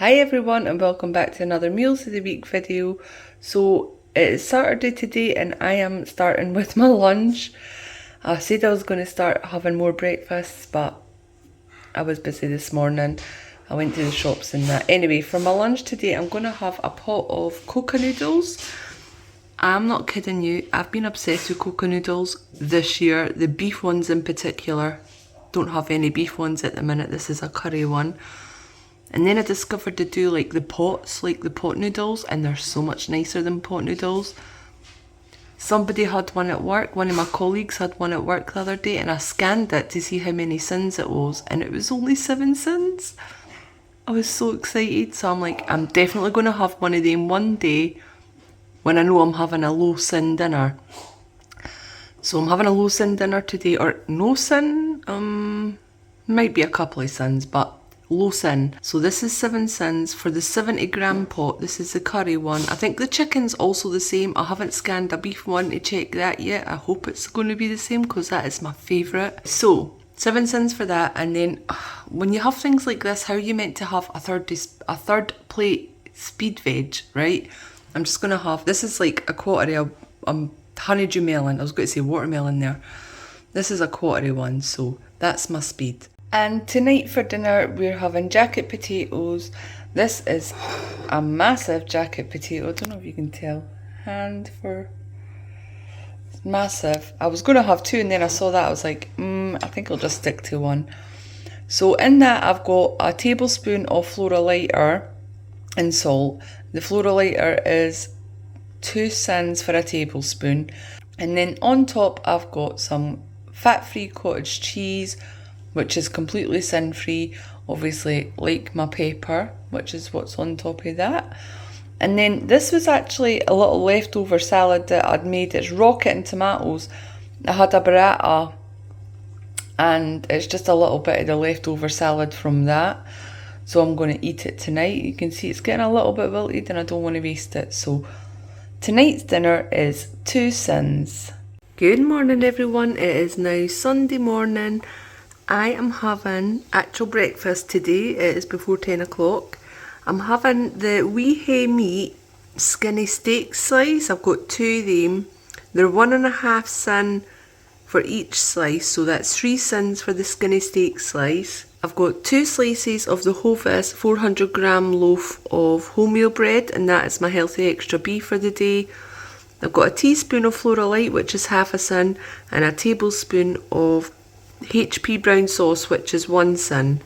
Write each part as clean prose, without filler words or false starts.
Hi everyone and welcome back to another Meals of the Week video. So it is Saturday today and I am starting with my lunch. I said I was going to start having more breakfasts, but I was busy this morning. I went to the shops and that. Anyway, for my lunch today I'm going to have a pot of coca noodles. I'm not kidding you, I've been obsessed with coca noodles this year. The beef ones in particular. Don't have any beef ones at the minute, this is a curry one. And then I discovered to do like the pots, like the pot noodles, and they're so much nicer than pot noodles. Somebody had one at work, one of my colleagues had one at work the other day, and I scanned it to see how many sins it was, and it was only 7 sins. I was so excited, so I'm like, I'm definitely going to have one of them one day when I know I'm having a low sin dinner. So I'm having a low sin dinner today, or no sin, might be a couple of sins, but low sin. So this is 7 sins for the 70g pot. This is the curry one. I think the chicken's also the same. I haven't scanned a beef one to check that yet. I hope it's going to be the same because that is my favourite. So 7 sins for that, and then when you have things like this, how are you meant to have a third plate speed veg, right? I'm just going to have, this is like a quarter of honeydew melon. I was going to say watermelon there. This is a quarter one, so that's my speed. And tonight for dinner we're having jacket potatoes. This is a massive jacket potato. I don't know if you can tell. It's massive. I was going to have 2 and then I saw that. I was like, I think I'll just stick to 1. So in that I've got a tablespoon of Floralighter and salt. The Floralighter is 2 sins for a tablespoon. And then on top I've got some fat-free cottage cheese, which is completely sin-free, obviously, like my pepper, which is what's on top of that. And then this was actually a little leftover salad that I'd made. It's rocket and tomatoes. I had a burrata, and it's just a little bit of the leftover salad from that. So I'm going to eat it tonight. You can see it's getting a little bit wilted and I don't want to waste it. So tonight's dinner is 2 sins. Good morning everyone. It is now Sunday morning. I am having actual breakfast today. It is before 10 o'clock. I'm having the wee hay meat skinny steak slice. I've got 2 of them. They're 1.5 sin for each slice, so that's 3 sins for the skinny steak slice. I've got 2 slices of the Hovis 400g loaf of wholemeal bread, and that is my healthy extra beef for the day. I've got a teaspoon of Floralight, which is 1/2 sin, and a tablespoon of HP brown sauce, which is 1 sin.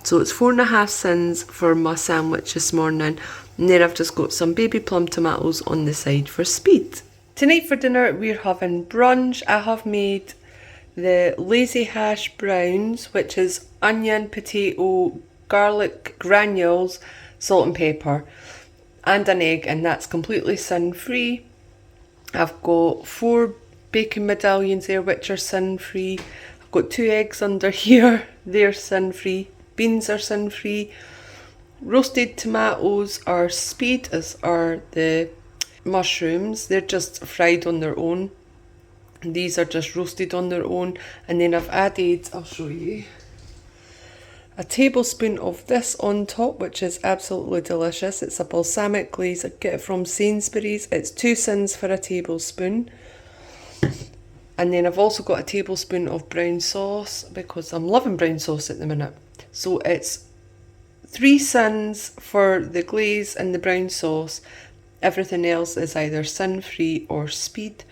So it's 4.5 sins for my sandwich this morning, and then I've just got some baby plum tomatoes on the side for speed. Tonight for dinner we're having brunch. I have made the lazy hash browns, which is onion, potato, garlic granules, salt and pepper, and an egg, and that's completely sin free. I've got 4 bacon medallions there, which are sin free. Got 2 eggs under here, they're sin-free. Beans are sin-free. Roasted tomatoes are speed, as are the mushrooms. They're just fried on their own. These are just roasted on their own. And then I've added, I'll show you, a tablespoon of this on top, which is absolutely delicious. It's a balsamic glaze. I get it from Sainsbury's. It's 2 sins for a tablespoon. And then I've also got a tablespoon of brown sauce because I'm loving brown sauce at the minute. So it's 3 sins for the glaze and the brown sauce. Everything else is either sin-free or speed.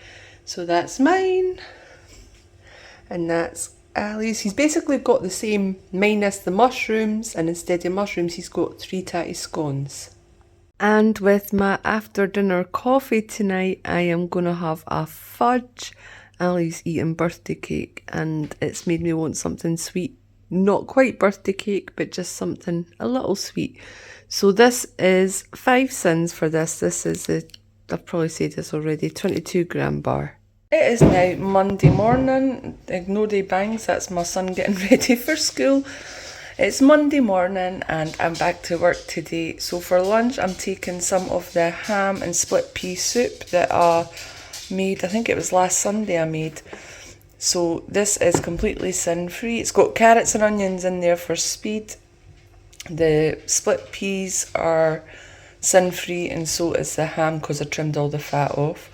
So that's mine. And that's Ali's. He's basically got the same minus the mushrooms, and instead of mushrooms he's got 3 tatty scones. And with my after dinner coffee tonight I am going to have a fudge. Ali's eating birthday cake and it's made me want something sweet. Not quite birthday cake, but just something a little sweet. So this is 5 sins for this. This is the, I've probably said this already, 22g bar. It is now Monday morning. Ignore the bangs, that's my son getting ready for school. It's Monday morning and I'm back to work today. So for lunch I'm taking some of the ham and split pea soup that I made, I think it was last Sunday I made. So this is completely sin free. It's got carrots and onions in there for speed. The split peas are sin-free, and so is the ham because I trimmed all the fat off.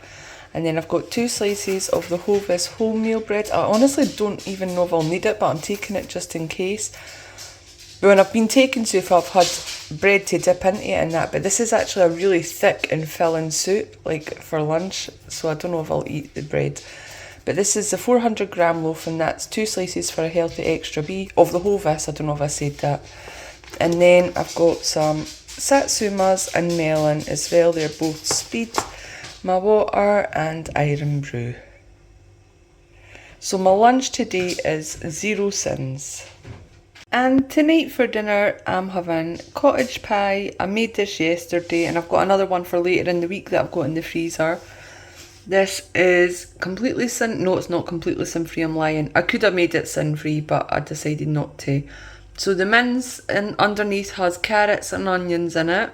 And then I've got 2 slices of the Hovis wholemeal bread. I honestly don't even know if I'll need it, but I'm taking it just in case. But when I've been taking soup, I've had bread to dip into it and that, but this is actually a really thick and filling soup, like for lunch, so I don't know if I'll eat the bread. But this is the 400g loaf, and that's 2 slices for a healthy extra B of the Hovis. I don't know if I said that. And then I've got some satsumas and melon as well. They're both speed, my water and iron brew. So my lunch today is 0 sins. And tonight for dinner I'm having cottage pie. I made this yesterday and I've got another one for later in the week that I've got in the freezer. This is completely no, it's not completely sin-free, I'm lying. I could have made it sin-free, but I decided not to. So the mince underneath has carrots and onions in it.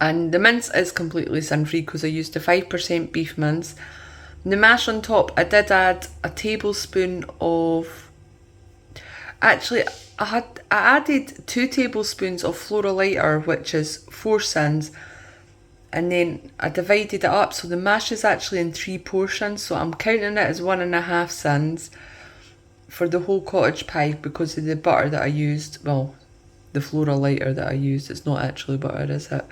And the mince is completely sin-free because I used the 5% beef mince. The mash on top, I did add a tablespoon of... Actually, I added 2 tablespoons of Floraliter, which is 4 sins. And then I divided it up, so the mash is actually in 3 portions, so I'm counting it as 1.5 sins for the whole cottage pie because of the butter that I used. Well, the Floraliter that I used, it's not actually butter, is it?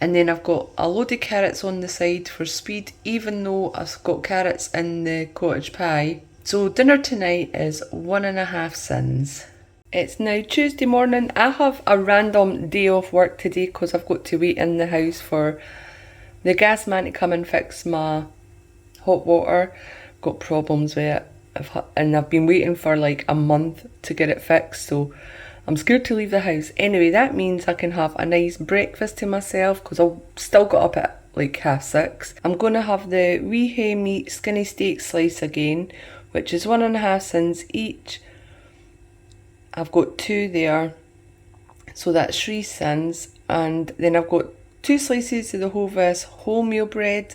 And then I've got a load of carrots on the side for speed, even though I've got carrots in the cottage pie. So dinner tonight is 1.5 sins. It's now Tuesday morning. I have a random day off work today because I've got to wait in the house for the gas man to come and fix my hot water. Got problems with it, and I've been waiting for like a month to get it fixed, so I'm scared to leave the house. Anyway, that means I can have a nice breakfast to myself because I've still got up at like 6:30. I'm going to have the wee hay meat skinny steak slice again, which is 1.5 sins each. I've got 2 there, so that's 3 sins. And then I've got 2 slices of the Hovis wholemeal bread,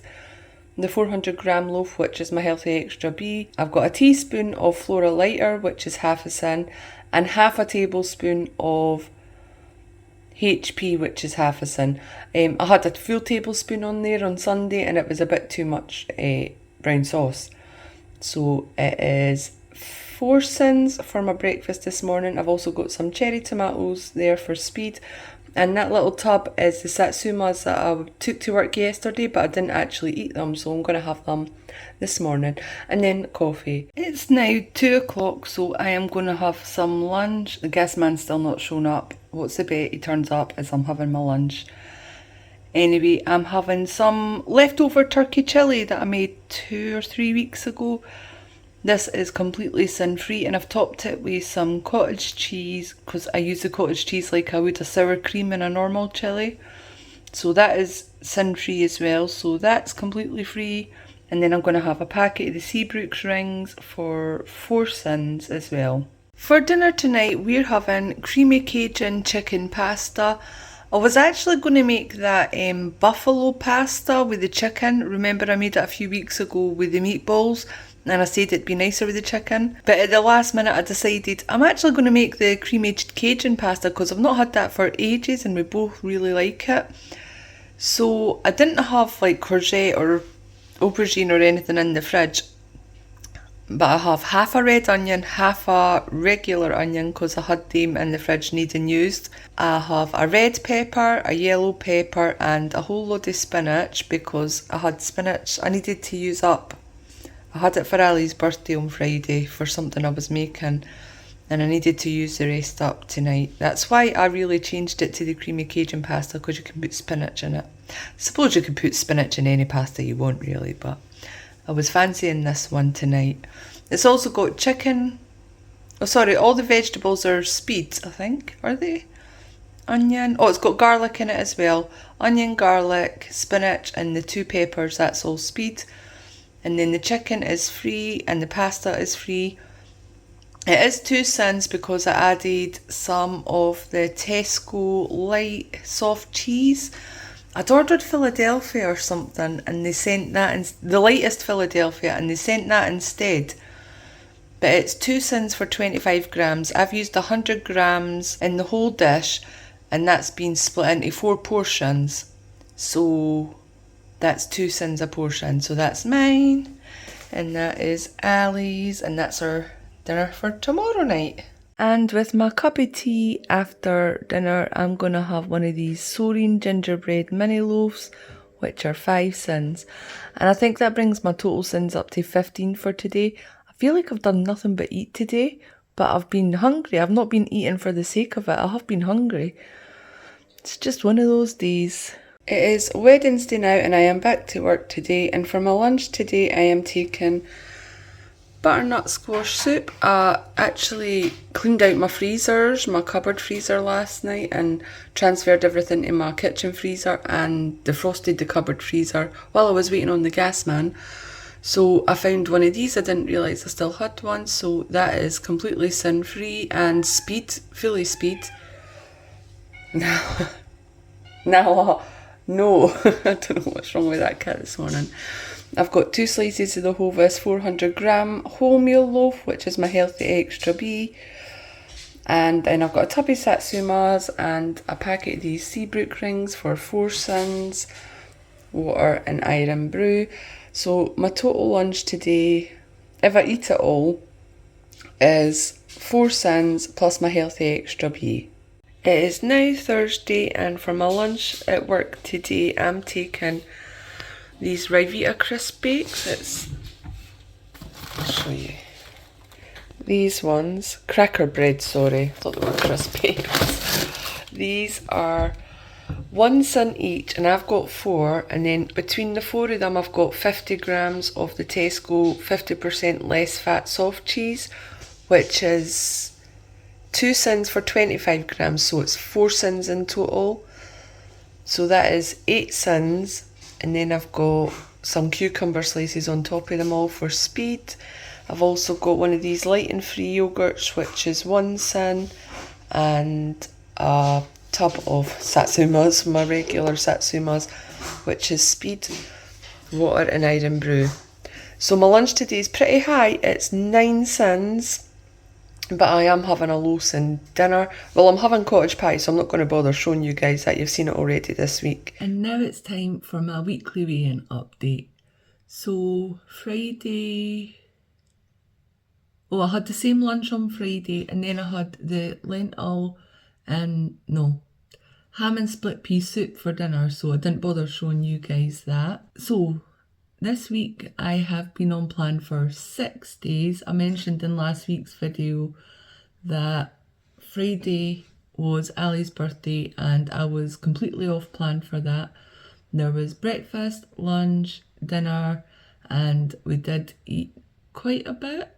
the 400g loaf, which is my healthy extra B. I've got a teaspoon of Floraliter, which is 1/2 sin, and 1/2 tablespoon of HP, which is 1/2 sin. I had a full tablespoon on there on Sunday and it was a bit too much brown sauce. So it is 4 sins for my breakfast this morning. I've also got some cherry tomatoes there for speed. And that little tub is the satsumas that I took to work yesterday, but I didn't actually eat them, so I'm going to have them this morning. And then coffee. It's now 2 o'clock, so I am going to have some lunch. The gas man's still not shown up. What's the bet he turns up as I'm having my lunch. Anyway, I'm having some leftover turkey chilli that I made 2 or 3 weeks ago. This is completely sin-free, and I've topped it with some cottage cheese because I use the cottage cheese like I would a sour cream in a normal chilli. So that is sin-free as well, so that's completely free. And then I'm going to have a packet of the Seabrooks rings for 4 sins as well. For dinner tonight, we're having creamy Cajun chicken pasta. I was actually going to make that buffalo pasta with the chicken. Remember I made it a few weeks ago with the meatballs? And I said it'd be nicer with the chicken. But at the last minute I decided I'm actually going to make the creamy Cajun pasta because I've not had that for ages and we both really like it. So I didn't have like courgette or aubergine or anything in the fridge. But I have 1/2 a red onion, 1/2 a regular onion because I had them in the fridge needing used. I have a red pepper, a yellow pepper and a whole load of spinach because I had spinach I needed to use up. I had it for Ali's birthday on Friday for something I was making and I needed to use the rest up tonight. That's why I really changed it to the creamy Cajun pasta because you can put spinach in it. I suppose you can put spinach in any pasta you want really, but I was fancying this one tonight. It's also got chicken. Oh sorry, all the vegetables are speed, I think. Are they? Onion. Oh, it's got garlic in it as well. Onion, garlic, spinach and the 2 peppers, that's all speed. And then the chicken is free and the pasta is free. It is 2 sins because I added some of the Tesco light soft cheese. I'd ordered Philadelphia or something and they sent that in, the lightest Philadelphia, and they sent that instead. but it's 2 sins for 25 grams. I've used 100 grams in the whole dish, and that's been split into 4 portions. So that's 2 sins a portion. So that's mine, and that is Ali's, and that's our dinner for tomorrow night. And with my cup of tea after dinner, I'm going to have one of these Soaring gingerbread mini loaves, which are 5 sins. And I think that brings my total sins up to 15 for today. I feel like I've done nothing but eat today, but I've been hungry. I've not been eating for the sake of it. I have been hungry. It's just one of those days. It is Wednesday now, and I am back to work today. And for my lunch today, I am taking butternut squash soup. I actually cleaned out my freezers, my cupboard freezer last night, and transferred everything in my kitchen freezer and defrosted the cupboard freezer while I was waiting on the gas man. So I found one of these. I didn't realise I still had one, so that is completely sin free and fully speed. Now, no, I don't know what's wrong with that cat this morning. I've got 2 slices of the Hovis 400 gram wholemeal loaf, which is my healthy extra B. And then I've got a tub of satsumas and a packet of these Seabrook rings for 4 sins, water and iron brew. So my total lunch today, if I eat it all, is 4 sins plus my healthy extra B. It is now Thursday, and for my lunch at work today, I'm taking these Rivita crisp bakes. I'll show you. These ones, cracker bread, sorry, I thought they were crisp bakes. These are 1 sin each, and I've got 4, and then between the 4 of them I've got 50 grams of the Tesco 50% less fat soft cheese, which is 2 sins for 25 grams, so it's 4 sins in total. So that is 8 sins. And then I've got some cucumber slices on top of them all for speed. I've also got one of these light and free yogurts, which is 1 sin, and a tub of satsumas, my regular satsumas, which is speed, water and iron brew. So my lunch today is pretty high. It's 9 sins. But I am having a low sin dinner. Well, I'm having cottage pie, so I'm not going to bother showing you guys that. You've seen it already this week. And now it's time for my weekly weigh-in update. So Friday... Oh, I had the same lunch on Friday, and then I had the lentil and... no, ham and split pea soup for dinner, so I didn't bother showing you guys that. So this week I have been on plan for 6 days. I mentioned in last week's video that Friday was Ali's birthday and I was completely off plan for that. There was breakfast, lunch, dinner, and we did eat quite a bit.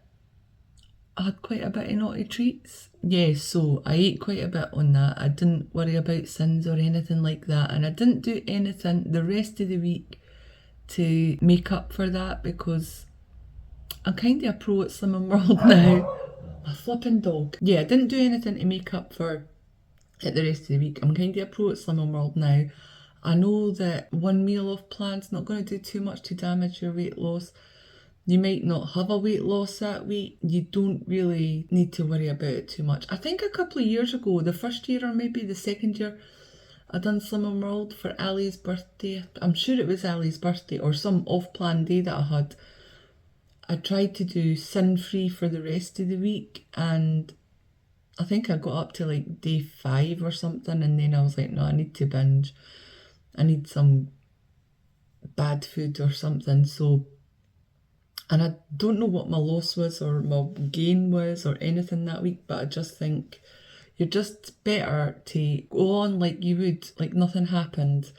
I had quite a bit of naughty treats. Yeah, so I ate quite a bit on that. I didn't worry about sins or anything like that, and I didn't do anything the rest of the week to make up for that, because I'm kind of a pro at Slimming World now. My flipping dog. Yeah, I didn't do anything to make up for it the rest of the week. I'm kind of a pro at Slimming World now. I know that 1 meal off plan's not going to do too much to damage your weight loss. You might not have a weight loss that week. You don't really need to worry about it too much. I think a couple of years ago, the first year or maybe the second year, I done Slimming World for Ali's birthday. I'm sure it was Ali's birthday or some off-plan day that I had. I tried to do sin-free for the rest of the week, and I think I got up to like day 5 or something, and then I was like, no, I need to binge. I need some bad food or something. So, and I don't know what my loss was or my gain was or anything that week, but I just think you're just better to go on like you would, like nothing happened.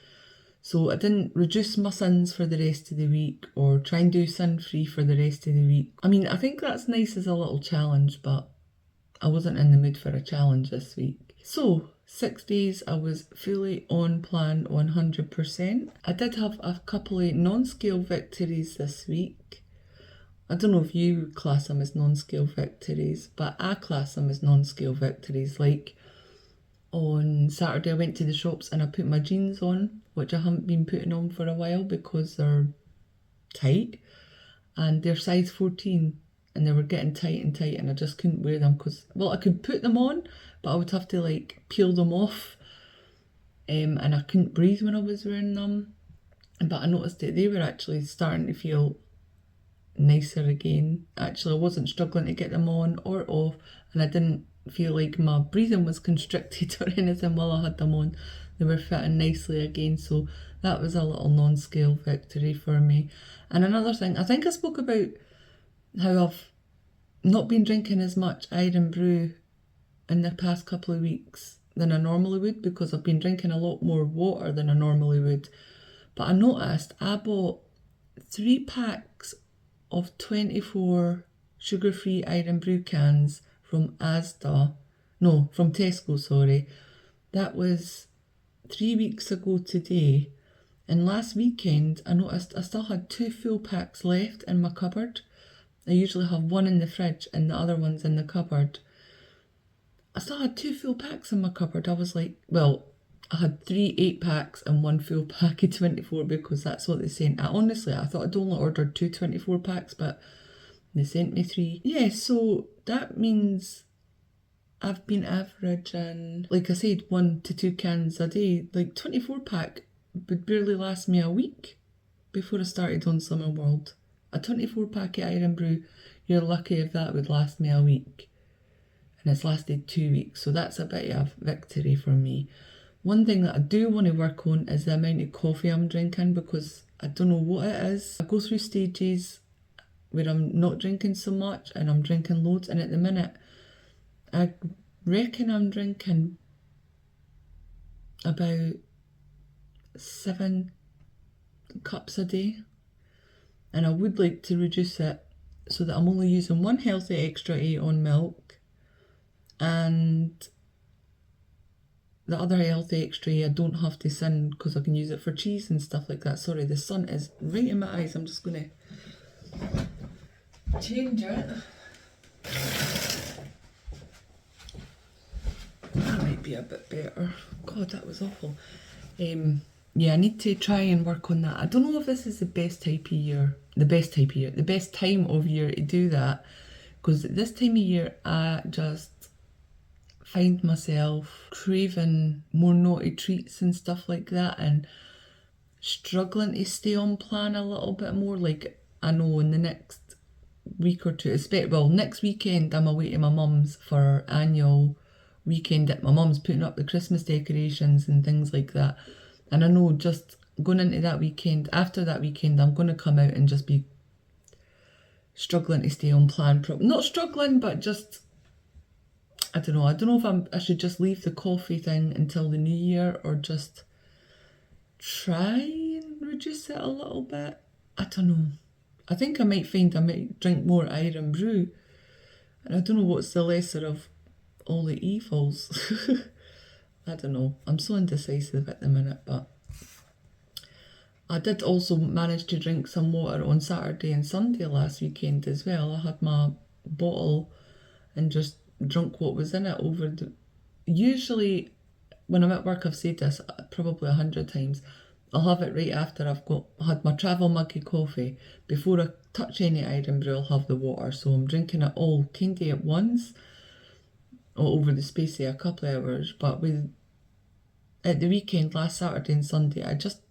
So I didn't reduce my sins for the rest of the week or try and do sin-free for the rest of the week. I mean, I think that's nice as a little challenge, but I wasn't in the mood for a challenge this week. So 6 days I was fully on plan 100%. I did have a couple of non-scale victories this week. I don't know if you class them as non-scale victories, but I class them as non-scale victories. Like on Saturday I went to the shops and I put my jeans on, which I haven't been putting on for a while because they're tight and they're size 14. and they were getting tight and I just couldn't wear them because, well, I could put them on, but I would have to like peel them off, and I couldn't breathe when I was wearing them. But I noticed that they were actually starting to feel nicer again. Actually, I wasn't struggling to get them on or off, and I didn't feel like my breathing was constricted or anything while I had them on. They were fitting nicely again, so that was a little non-scale victory for me. And another thing, I think I spoke about how I've not been drinking as much Iron Brew in the past couple of weeks than I normally would, because I've been drinking a lot more water than I normally would. But I noticed I bought 3 packs of 24 sugar-free Iron Brew cans from from Tesco, sorry. That was 3 weeks ago today. And last weekend, I noticed I still had 2 full packs left in my cupboard. I usually have one in the fridge and the other one's in the cupboard. I still had 2 full packs in my cupboard. I was like, well, I had 3 8-packs and 1 full pack of 24 because that's what they sent. I thought I'd only ordered 2 24-packs, but they sent me 3. Yeah, so that means I've been averaging, like I said, 1 to 2 cans a day. Like 24-pack would barely last me a week before I started on Summer World. A 24-pack of Iron Brew, you're lucky if that would last me a week. And it's lasted 2 weeks, so that's a bit of a victory for me. One thing that I do want to work on is the amount of coffee I'm drinking, because I don't know what it is. I go through stages where I'm not drinking so much and I'm drinking loads, and at the minute I reckon I'm drinking about 7 cups a day, and I would like to reduce it so that I'm only using 1 healthy extra A on milk, and the other healthy extra I don't have to sin because I can use it for cheese and stuff like that. Sorry, the sun is right in my eyes. I'm just going to change it. That might be a bit better. God, that was awful. Yeah, I need to try and work on that. I don't know if this is the best time of year to do that, because at this time of year I just find myself craving more naughty treats and stuff like that, and struggling to stay on plan a little bit more. Like, I know in the next week or two, next weekend I'm away to my mum's for our annual weekend at my mum's, putting up the Christmas decorations and things like that. And I know just going into that weekend, after that weekend, I'm going to come out and just be struggling to stay on plan. Not struggling, but just, I don't know if I should just leave the coffee thing until the new year, or just try and reduce it a little bit. I don't know. I think I might drink more Iron Brew, and I don't know what's the lesser of all the evils. I don't know. I'm so indecisive at the minute, but I did also manage to drink some water on Saturday and Sunday last weekend as well. I had my bottle and just drunk what was in it usually when I'm at work, I've said this probably 100 times, I'll have it right after I've had my travel mug of coffee. Before I touch any Iron Brew, I'll have the water. So I'm drinking it all kind of at once, over the space of a couple of hours. But at the weekend, last Saturday and Sunday, I just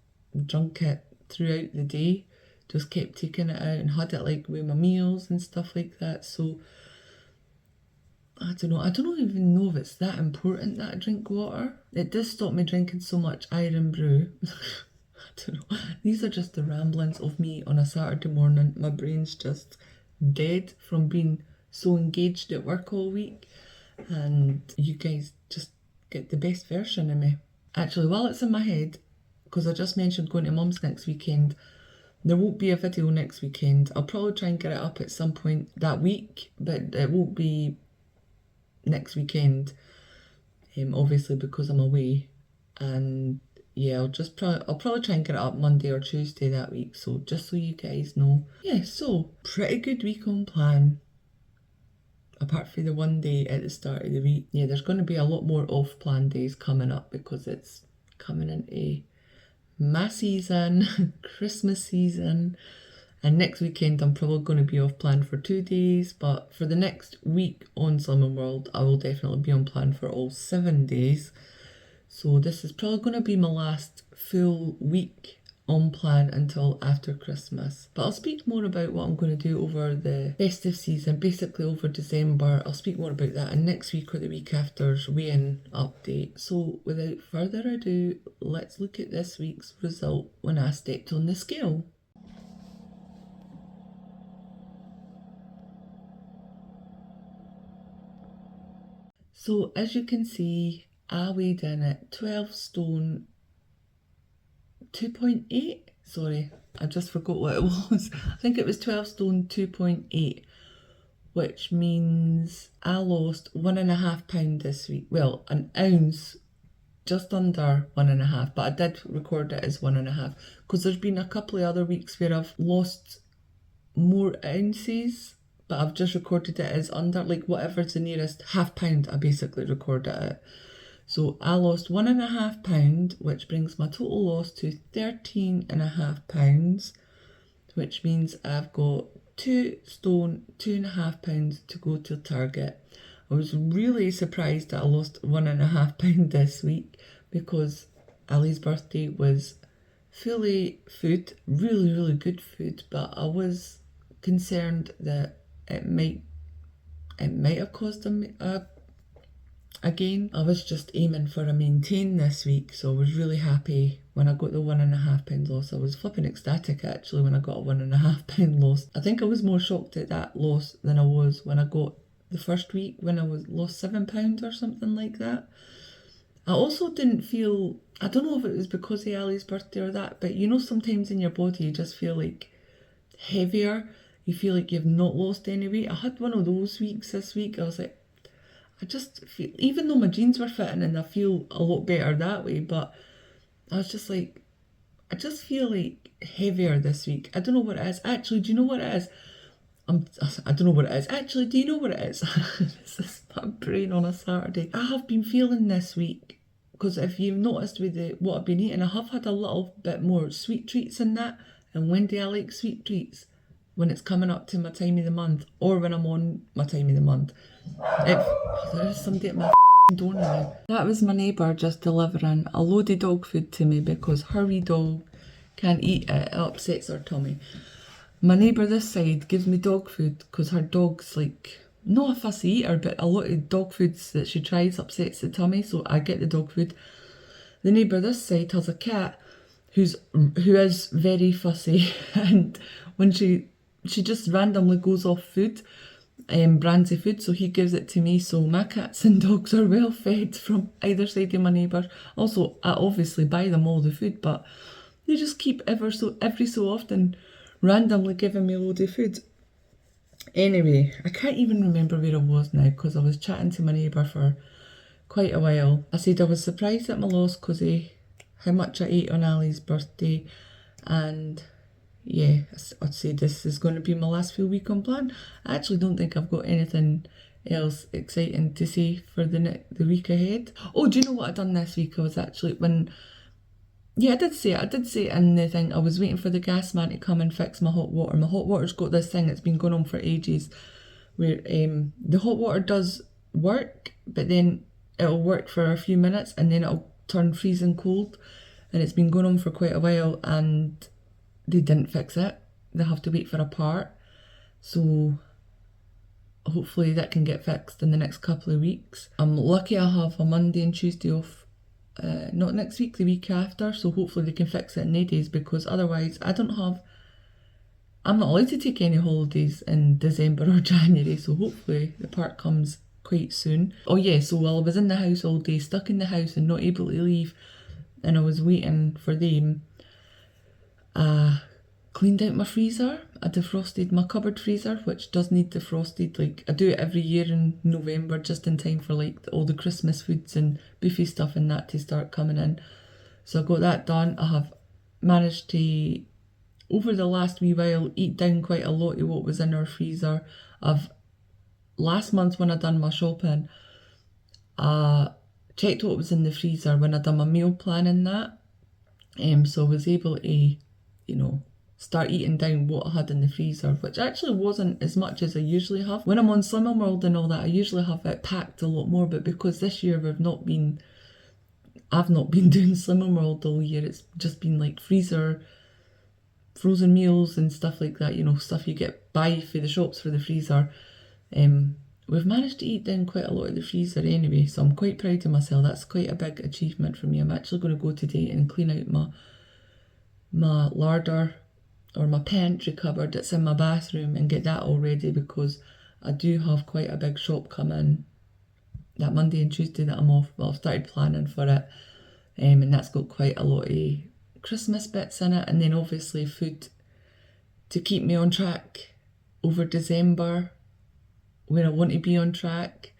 drunk it throughout the day. Just kept taking it out and had it like with my meals and stuff like that. So I don't know. I don't even know if it's that important that I drink water. It does stop me drinking so much Iron Brew. I don't know. These are just the ramblings of me on a Saturday morning. My brain's just dead from being so engaged at work all week. And you guys just get the best version of me. Actually, while it's in my head, because I just mentioned going to Mum's next weekend, there won't be a video next weekend. I'll probably try and get it up at some point that week, but it won't be next weekend, obviously, because I'm away. And yeah, I'll probably try and get it up Monday or Tuesday that week, so just so you guys know. Yeah, so pretty good week on plan, apart from the one day at the start of the week. Yeah, there's going to be a lot more off-plan days coming up because it's coming into my season, Christmas season, And next weekend I'm probably going to be off plan for 2 days, but for the next week on Slimming World I will definitely be on plan for all 7 days. So this is probably going to be my last full week on plan until after Christmas. But I'll speak more about what I'm going to do over the festive season, basically over December. I'll speak more about that in next week or the week after's weigh-in update. So without further ado, let's look at this week's result when I stepped on the scale. So as you can see, I weighed in at 12 stone 2.8. Sorry, I just forgot what it was. I think it was 12 stone 2.8, which means I lost 1.5 pound this week. Well, an ounce, just under 1.5, but I did record it as 1.5 because there's been a couple of other weeks where I've lost more ounces, but I've just recorded it as under, like whatever's the nearest half pound, I basically recorded it. So I lost 1.5 pound, which brings my total loss to 13.5 pounds, which means I've got 2 stone 2.5 pounds to go to target. I was really surprised that I lost 1.5 pound this week because Ali's birthday was fully food, really good food, but I was concerned that it might have caused a gain. I was just aiming for a maintain this week, so I was really happy when I got the 1.5 pound loss. I was flipping ecstatic actually when I got a 1.5 pound loss. I think I was more shocked at that loss than I was when I got the first week when I lost 7 pound or something like that. I also didn't feel, I don't know if it was because of Ali's birthday or that, but you know sometimes in your body you just feel like heavier. You feel like you've not lost any weight. I had one of those weeks this week. I was like, I just feel, even though my jeans were fitting and I feel a lot better that way, but I was just like, I just feel like heavier this week. I don't know what it is. Actually, do you know what it is? I don't know what it is. Actually, do you know what it is? This is my brain on a Saturday. I have been feeling this week, because if you've noticed with what I've been eating, I have had a little bit more sweet treats in that. And when do I like sweet treats? When it's coming up to my time of the month, or when I'm on my time of the month. There's somebody at my door now. That was my neighbour just delivering a load of dog food to me because her wee dog can't eat it. It upsets her tummy. My neighbour this side gives me dog food because her dog's like, not a fussy eater, but a lot of dog foods that she tries upsets the tummy, so I get the dog food. The neighbour this side has a cat who is very fussy, and when she just randomly goes off food, brands of food, so he gives it to me. So my cats and dogs are well fed from either side of my neighbour. Also, I obviously buy them all the food, but they just keep every so often randomly giving me a load of food. Anyway, I can't even remember where I was now because I was chatting to my neighbour for quite a while. I said I was surprised at my loss because of how much I ate on Ali's birthday, and yeah, I'd say this is going to be my last full week on plan. I actually don't think I've got anything else exciting to say for the week ahead. Oh, do you know what I done this week? I was actually, I did say it in the thing. I was waiting for the gas man to come and fix my hot water. My hot water's got this thing that's been going on for ages where the hot water does work, but then it'll work for a few minutes and then it'll turn freezing cold, and it's been going on for quite a while and they didn't fix it. They have to wait for a part, so hopefully that can get fixed in the next couple of weeks. I'm lucky I have a Monday and Tuesday off, not next week, the week after, so hopefully they can fix it in 8 days, because otherwise I'm not allowed to take any holidays in December or January, so hopefully the part comes quite soon. Oh yeah, so while I was in the house all day, stuck in the house and not able to leave, and I was waiting for them, I cleaned out my freezer. I defrosted my cupboard freezer, which does need defrosted. Like, I do it every year in November, just in time for like all the Christmas foods and buffet stuff and that to start coming in. So I got that done. I have managed to, over the last wee while, eat down quite a lot of what was in our freezer. Last month when I done my shopping, I checked what was in the freezer when I done my meal plan and that. So I was able to, start eating down what I had in the freezer, which actually wasn't as much as I usually have. When I'm on Slimming World and all that, I usually have it packed a lot more, but because this year I've not been doing Slimming World all year, it's just been like freezer, frozen meals and stuff like that, you know, stuff you buy for the shops for the freezer. We've managed to eat down quite a lot of the freezer anyway, so I'm quite proud of myself. That's quite a big achievement for me. I'm actually going to go today and clean out my larder or my pantry cupboard that's in my bathroom and get that all ready, because I do have quite a big shop coming that Monday and Tuesday that I'm off. Well, I've started planning for it, and that's got quite a lot of Christmas bits in it, and then obviously food to keep me on track over December when I want to be on track.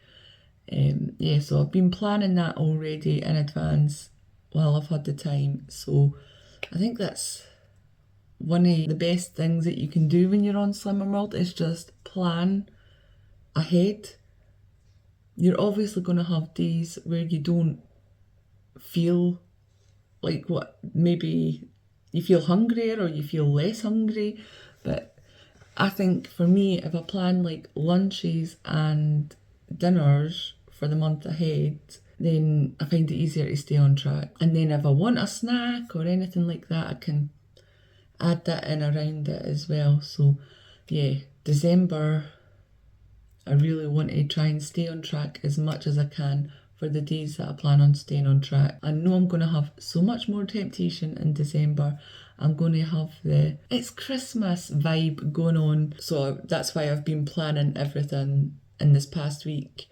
So I've been planning that already in advance while I've had the time. So I think that's one of the best things that you can do when you're on Slimming World, is just plan ahead. You're obviously going to have days where you don't feel like maybe you feel hungrier or you feel less hungry, but I think for me, if I plan like lunches and dinners for the month ahead, then I find it easier to stay on track. And then if I want a snack or anything like that, I can add that in around it as well. So yeah, December, I really want to try and stay on track as much as I can for the days that I plan on staying on track. I know I'm going to have so much more temptation in December. I'm going to have it's Christmas vibe going on. So that's why I've been planning everything in this past week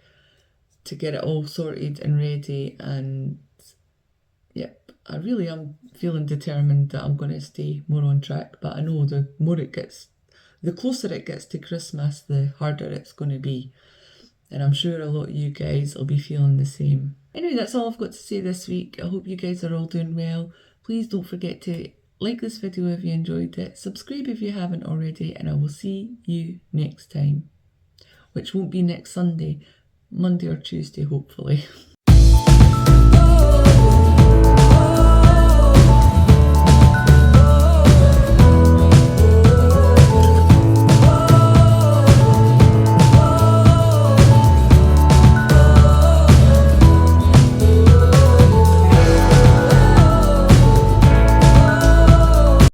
to get it all sorted and ready. And yep, I really am feeling determined that I'm going to stay more on track. But I know the closer it gets to Christmas, the harder it's going to be. And I'm sure a lot of you guys will be feeling the same. Anyway, that's all I've got to say this week. I hope you guys are all doing well. Please don't forget to like this video if you enjoyed it. Subscribe if you haven't already. And I will see you next time. Which won't be next Sunday. Monday or Tuesday, hopefully.